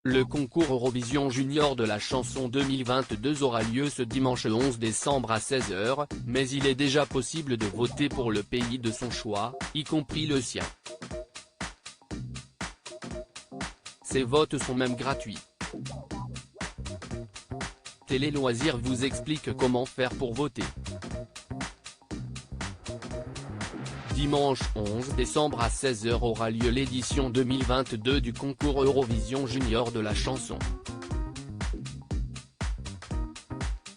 Le concours Eurovision Junior de la chanson 2022 aura lieu ce dimanche 11 décembre à 16 h, mais il est déjà possible de voter pour le pays de son choix, y compris le sien. Ces votes sont même gratuits. Télé Loisirs vous explique comment faire pour voter. Dimanche 11 décembre à 16 h aura lieu l'édition 2022 du concours Eurovision Junior de la chanson.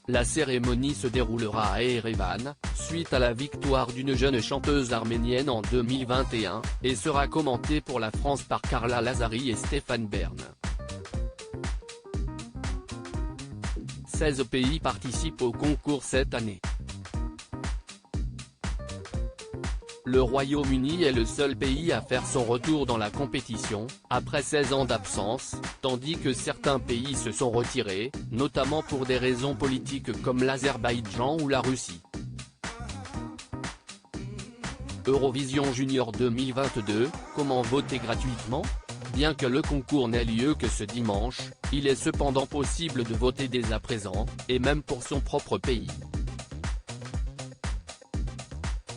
La cérémonie se déroulera à Erevan, suite à la victoire d'une jeune chanteuse arménienne en 2021, et sera commentée pour la France par Carla Lazari et Stéphane Bern. 16 pays participent au concours cette année. Le Royaume-Uni est le seul pays à faire son retour dans la compétition, après 16 ans d'absence, tandis que certains pays se sont retirés, notamment pour des raisons politiques comme l'Azerbaïdjan ou la Russie. Eurovision Junior 2022, comment voter gratuitement ? Bien que le concours n'ait lieu que ce dimanche, il est cependant possible de voter dès à présent, et même pour son propre pays.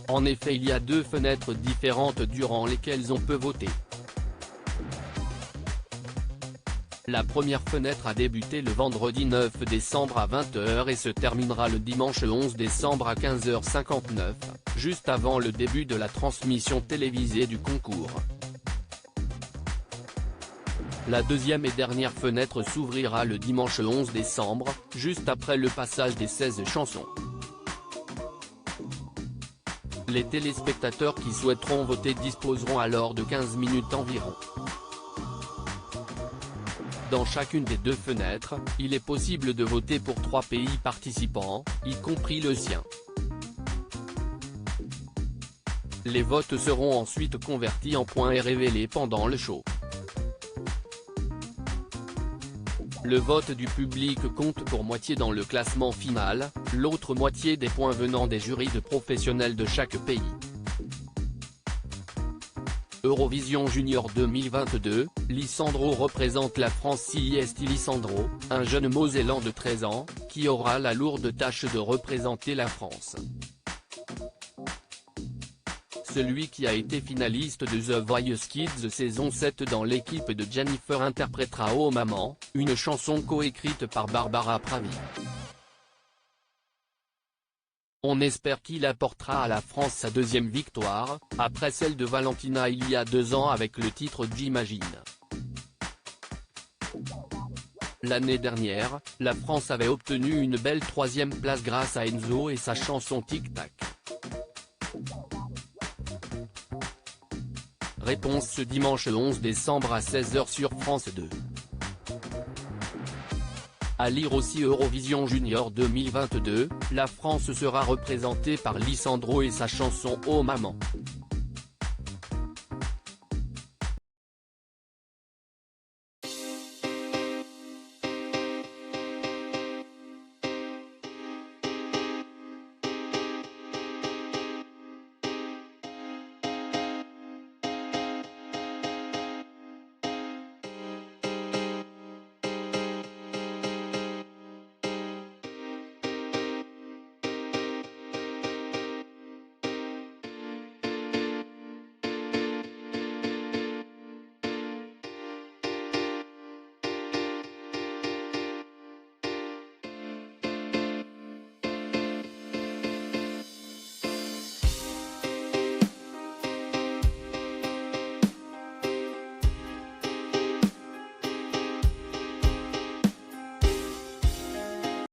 En effet, il y a deux fenêtres différentes durant lesquelles on peut voter. La première fenêtre a débuté le vendredi 9 décembre à 20 h et se terminera le dimanche 11 décembre à 15h59, juste avant le début de la transmission télévisée du concours. La deuxième et dernière fenêtre s'ouvrira le dimanche 11 décembre, juste après le passage des 16 chansons. Les téléspectateurs qui souhaiteront voter disposeront alors de 15 minutes environ. Dans chacune des deux fenêtres, il est possible de voter pour 3 pays participants, y compris le sien. Les votes seront ensuite convertis en points et révélés pendant le show. Le vote du public compte pour moitié dans le classement final, l'autre moitié des points venant des jurys de professionnels de chaque pays. Eurovision Junior 2022, Lisandro représente la France. C'est Lisandro, un jeune Mosellan de 13 ans, qui aura la lourde tâche de représenter la France. Celui qui a été finaliste de The Voice Kids saison 7 dans l'équipe de Jennifer interprétera Oh Maman, une chanson coécrite par Barbara Pravi. On espère qu'il apportera à la France sa deuxième victoire, après celle de Valentina il y a 2 ans avec le titre J'imagine. L'année dernière, la France avait obtenu une belle 3e place grâce à Enzo et sa chanson Tic Tac. Réponse ce dimanche 11 décembre à 16 h sur France 2. À lire aussi Eurovision Junior 2022, la France sera représentée par Lisandro et sa chanson Oh Maman.